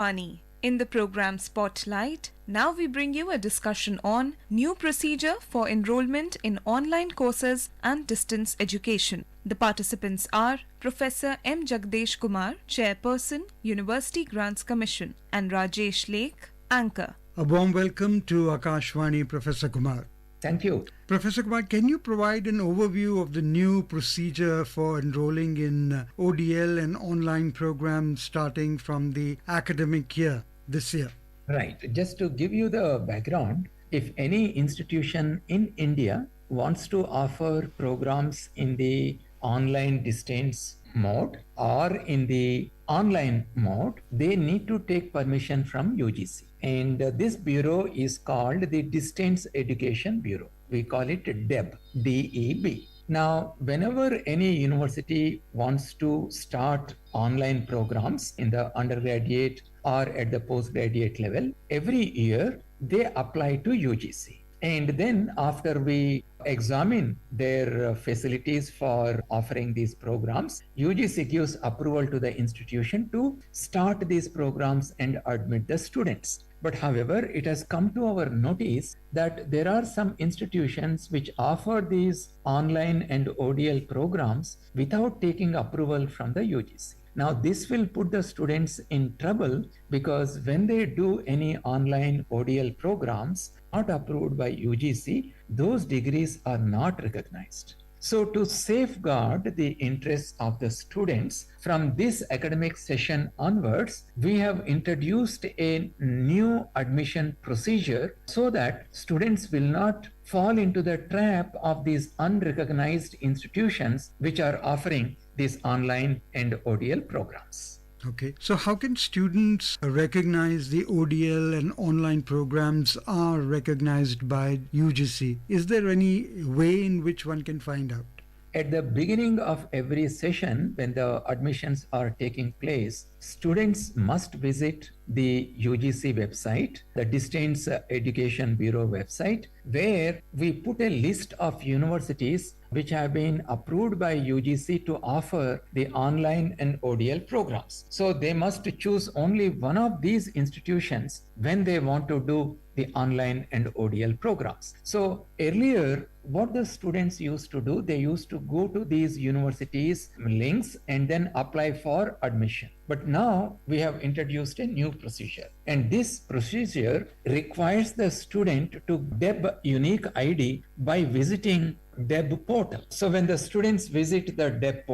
Akashvani. In the program Spotlight, now we bring you a discussion on new procedure for enrollment in online courses and distance education. The participants are Professor M. Jagadesh Kumar, Chairperson, University Grants Commission, and Rajesh Laikh, Anchor. A warm welcome to Akashvani, Professor Kumar. Thank you. Professor Kumar, can you provide an overview of the new procedure for enrolling in ODL and online programs starting from the academic year this year? Right. Just to give you the background, if any institution in India wants to offer programs in the online distance mode or in the online mode, they need to take permission from UGC. And this bureau is called the Distance Education Bureau. We call it DEB, D-E-B. Now, whenever any university wants to start online programs in the undergraduate or at the postgraduate level, every year they apply to UGC. And then after we examine their facilities for offering these programs, UGC gives approval to the institution to start these programs and admit the students. But however, it has come to our notice that there are some institutions which offer these online and ODL programs without taking approval from the UGC. Now, this will put the students in trouble because when they do any online ODL programs not approved by UGC, those degrees are not recognized. So to safeguard the interests of the students, from this academic session onwards, we have introduced a new admission procedure so that students will not fall into the trap of these unrecognized institutions which are offering these online and ODL programs. Okay. So how can students recognize the ODL and online programs are recognized by UGC? Is there any way in which one can find out? At the beginning of every session, when the admissions are taking place, students must visit the UGC website, the Distance Education Bureau website, where we put a list of universities which have been approved by UGC to offer the online and ODL programs. So they must choose only one of these institutions when they want to do the online and ODL programs. So earlier, what the students used to do, they used to go to these universities' links and then apply for admission. But now we have introduced a new procedure, and this procedure requires the student to DEB unique ID by visiting DEB portal. So when the students visit the DEB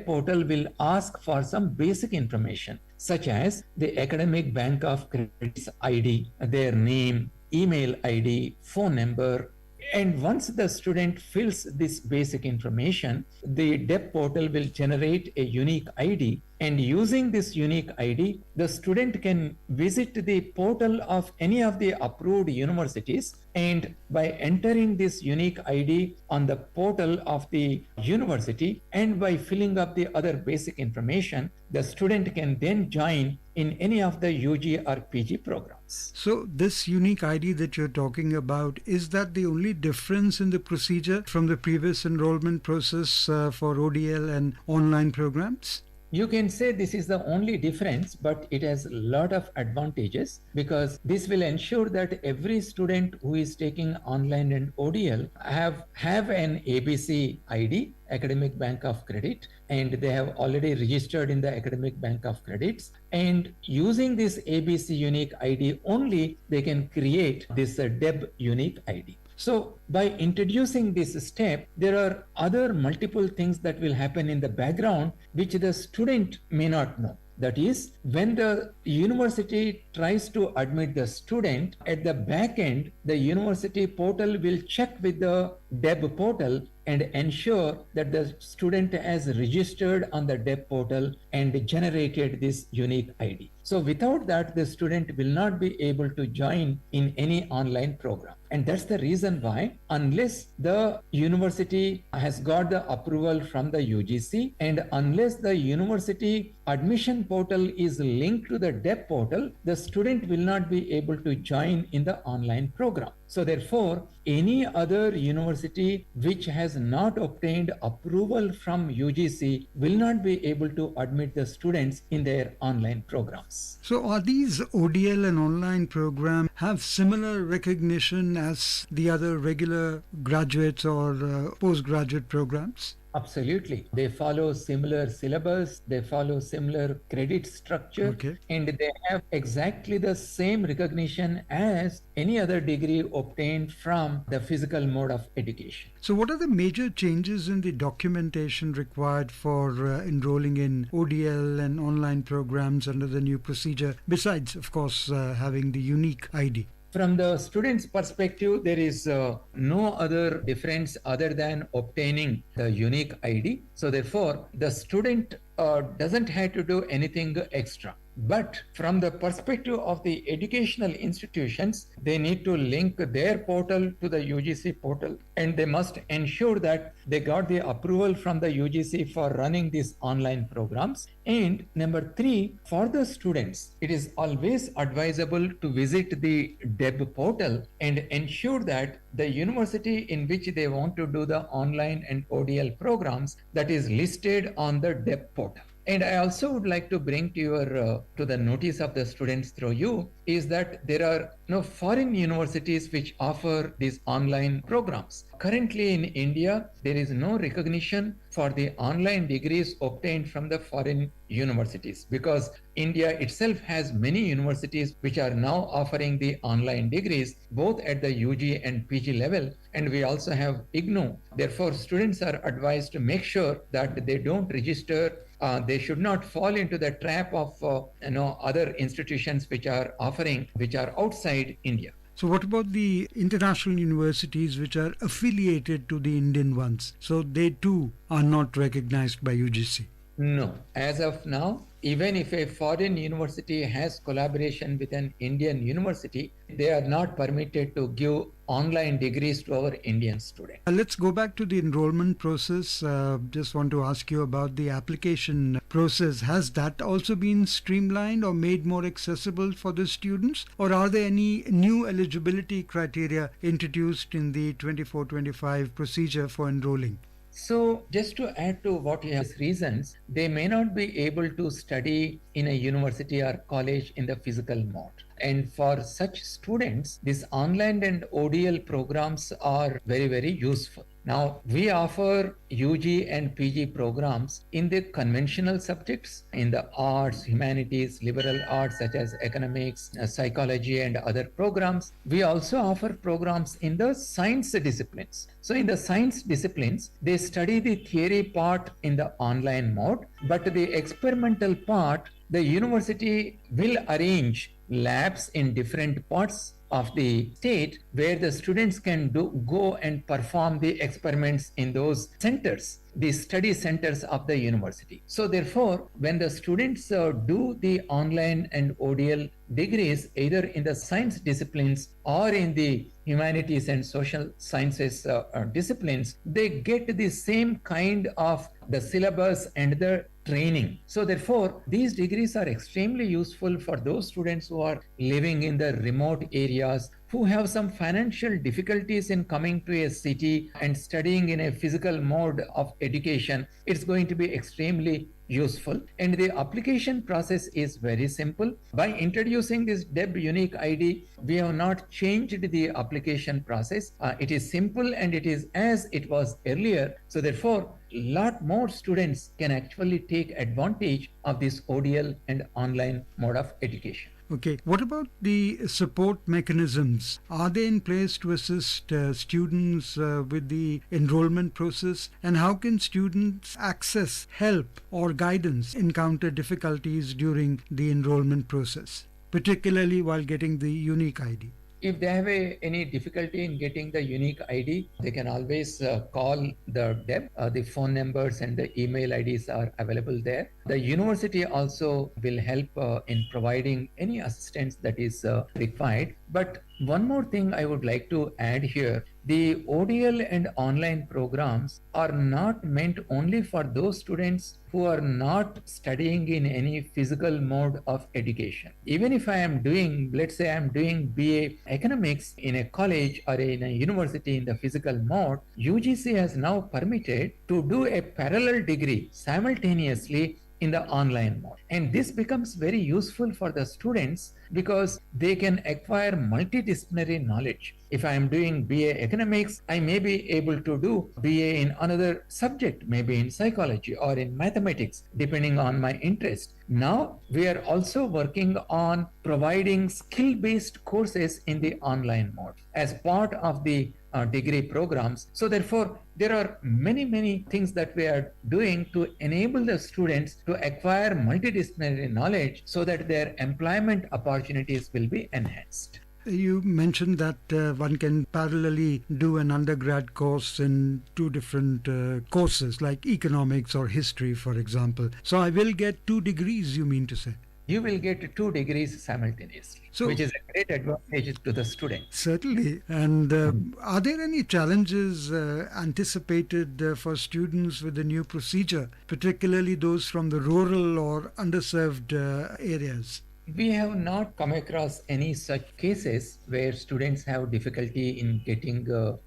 portal will ask for some basic information such as the Academic Bank of Credit's ID, their name, email ID, phone number. And once the student fills this basic information, the DEB portal will generate a unique ID. And using this unique ID, the student can visit the portal of any of the approved universities. And by entering this unique ID on the portal of the university and by filling up the other basic information, the student can then join in any of the UG or PG programs. So this unique ID that you're talking about, is that the only difference in the procedure from the previous enrollment process for ODL and online programs? You can say this is the only difference, but it has a lot of advantages because this will ensure that every student who is taking online and ODL have an ABC ID, Academic Bank of Credit, and they have already registered in the Academic Bank of Credits. And using this ABC unique ID only, they can create this DEB unique ID. So by introducing this step, there are other multiple things that will happen in the background which the student may not know. That is, when the university tries to admit the student, at the back end, the university portal will check with the DEB portal and ensure that the student has registered on the DEB portal and generated this unique ID. So without that, the student will not be able to join in any online program. And that's the reason why, unless the university has got the approval from the UGC and unless the university admission portal is linked to the DEB portal, the student will not be able to join in the online program. So therefore, any other university which has not obtained approval from UGC will not be able to admit the students in their online program. programs. So are these ODL and online programs have similar recognition as the other regular graduates or postgraduate programs? Absolutely. They follow similar syllabus, they follow similar credit structure, Okay. and they have exactly the same recognition as any other degree obtained from the physical mode of education. So what are the major changes in the documentation required for enrolling in ODL and online programs under the new procedure, besides, of course, having the unique ID? From the student's perspective, there is no other difference other than obtaining the unique ID. So therefore, the student doesn't have to do anything extra. But from the perspective of the educational institutions, they need to link their portal to the UGC portal, and they must ensure that they got the approval from the UGC for running these online programs. And number 3, for the students, it is always advisable to visit the DEB portal and ensure that the university in which they want to do the online and ODL programs that is listed on the DEB portal. And I also would like to bring to your to the notice of the students through you is that there are no foreign universities which offer these online programs. Currently in India, there is no recognition for the online degrees obtained from the foreign universities because India itself has many universities which are now offering the online degrees both at the UG and PG level, and we also have IGNOU. Therefore, students are advised to make sure that they don't register. They should not fall into the trap of other institutions which are offering, which are outside India. So what about the international universities which are affiliated to the Indian ones? So they too are not recognized by UGC? No. As of now, even if a foreign university has collaboration with an Indian university, they are not permitted to give online degrees to our Indian students. Let's go back to the enrollment process. Just want to ask you about the application process. Has that also been streamlined or made more accessible for the students? Or are there any new eligibility criteria introduced in the 24-25 procedure for enrolling? So just to add to what you have reasons, they may not be able to study in a university or college in the physical mode. And for such students, these online and ODL programs are very, very useful. Now, we offer UG and PG programs in the conventional subjects, in the arts, humanities, liberal arts such as economics, psychology and other programs. We also offer programs in the science disciplines. So in the science disciplines, they study the theory part in the online mode, but the experimental part, the university will arrange labs in different parts of the state where the students can go and perform the experiments in those centers, the study centers of the university. So therefore, when the students do the online and ODL degrees, either in the science disciplines or in the humanities and social sciences disciplines, they get the same kind of the syllabus and the training. So therefore, these degrees are extremely useful for those students who are living in the remote areas, who have some financial difficulties in coming to a city and studying in a physical mode of education. It's going to be extremely useful. And the application process is very simple. By introducing this DEB unique ID, we have not changed the application process. It is simple and it is as it was earlier. So therefore, lot more students can actually take advantage of this ODL and online mode of education. Okay. What about the support mechanisms? Are they in place to assist students with the enrollment process? And how can students access help or guidance encounter difficulties during the enrollment process, particularly while getting the unique ID? If they have any difficulty in getting the unique ID, they can always call the DEB. The phone numbers and the email IDs are available there. The university also will help in providing any assistance that is required. But one more thing I would like to add here, the ODL and online programs are not meant only for those students who are not studying in any physical mode of education. Even if I am doing, let's say I'm doing BA economics in a college or in a university in the physical mode, UGC has now permitted to do a parallel degree simultaneously in the online mode. And this becomes very useful for the students because they can acquire multidisciplinary knowledge. If I am doing BA economics, I may be able to do BA in another subject, maybe in psychology or in mathematics, depending on my interest. Now, we are also working on providing skill-based courses in the online mode as part of the degree programs. So therefore, there are many things that we are doing to enable the students to acquire multidisciplinary knowledge so that their employment opportunities will be enhanced. You mentioned that one can parallelly do an undergrad course in two different courses like economics or history, for example. So I will get 2 degrees, you mean to say? You will get 2 degrees simultaneously, which is a great advantage to the student. Certainly. And are there any challenges anticipated for students with the new procedure, particularly those from the rural or underserved areas? We have not come across any such cases where students have difficulty in getting the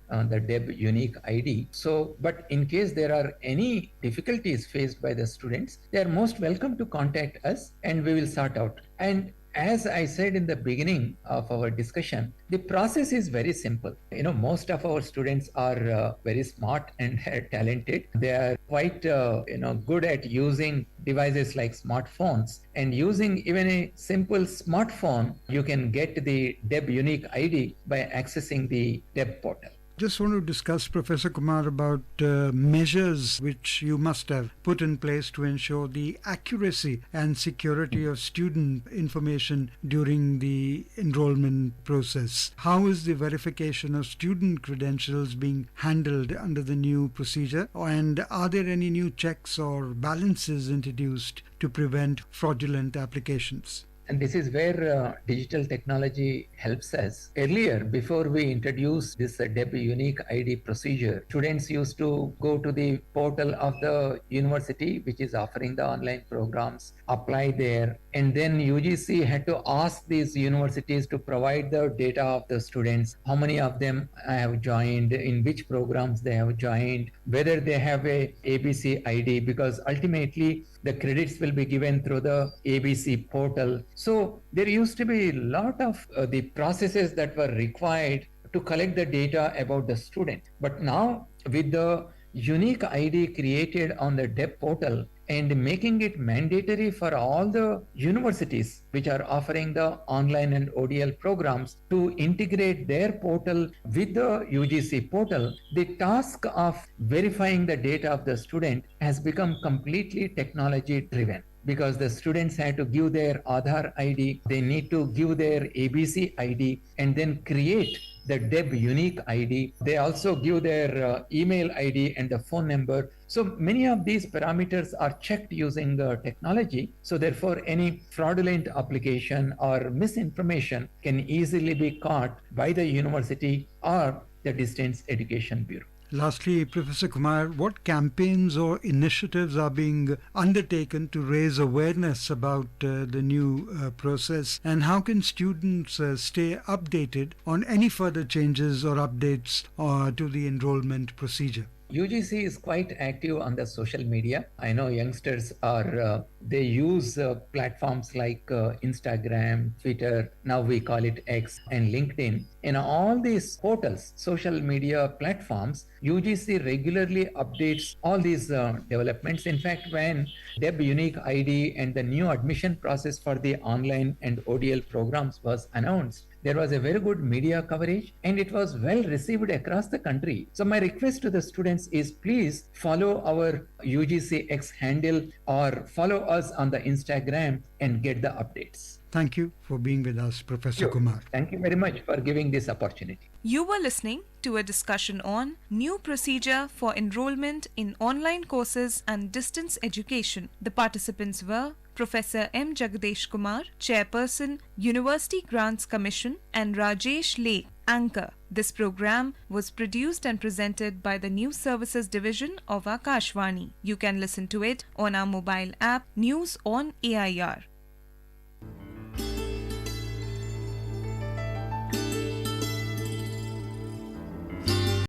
DEB unique ID. So, but in case there are any difficulties faced by the students, they are most welcome to contact us and we will sort out. And as I said in the beginning of our discussion, the process is very simple. Most of our students are very smart and talented. They are quite, good at using devices like smartphones, and using even a simple smartphone, you can get the DEB unique ID by accessing the DEB portal. Just want to discuss, Professor Kumar, about measures which you must have put in place to ensure the accuracy and security of student information during the enrollment process. How is the verification of student credentials being handled under the new procedure? And are there any new checks or balances introduced to prevent fraudulent applications? And this is where digital technology helps us. Earlier, before we introduced this DEB unique ID procedure, students used to go to the portal of the university, which is offering the online programs, apply there, and then UGC had to ask these universities to provide the data of the students, how many of them have joined, in which programs they have joined, whether they have a ABC ID, because ultimately the credits will be given through the ABC portal. So there used to be a lot of the processes that were required to collect the data about the student. But now with the unique ID created on the DEB portal and making it mandatory for all the universities which are offering the online and ODL programs to integrate their portal with the UGC portal, the task of verifying the data of the student has become completely technology driven. Because the students had to give their Aadhaar ID, they need to give their ABC ID and then create the DEB unique ID. They also give their email ID and the phone number. So many of these parameters are checked using the technology. So therefore, any fraudulent application or misinformation can easily be caught by the university or the Distance Education Bureau. Lastly, Professor Kumar, what campaigns or initiatives are being undertaken to raise awareness about the new process, and how can students stay updated on any further changes or updates to the enrollment procedure? UGC is quite active on the social media. I know youngsters are, they use platforms like Instagram, Twitter, now we call it X, and LinkedIn. In all these portals, social media platforms, UGC regularly updates all these developments. In fact, when DEB unique ID and the new admission process for the online and ODL programs was announced, there was a very good media coverage and it was well received across the country. So my request to the students is please follow our UGC X handle or follow us on the Instagram and get the updates. Thank you for being with us, Professor Kumar. Thank you very much for giving this opportunity. You were listening to a discussion on new procedure for enrollment in online courses and distance education. The participants were Professor M. Jagadesh Kumar, Chairperson, University Grants Commission, and Rajesh Laikh, Anchor. This program was produced and presented by the News Services Division of Akashvani. You can listen to it on our mobile app News on AIR.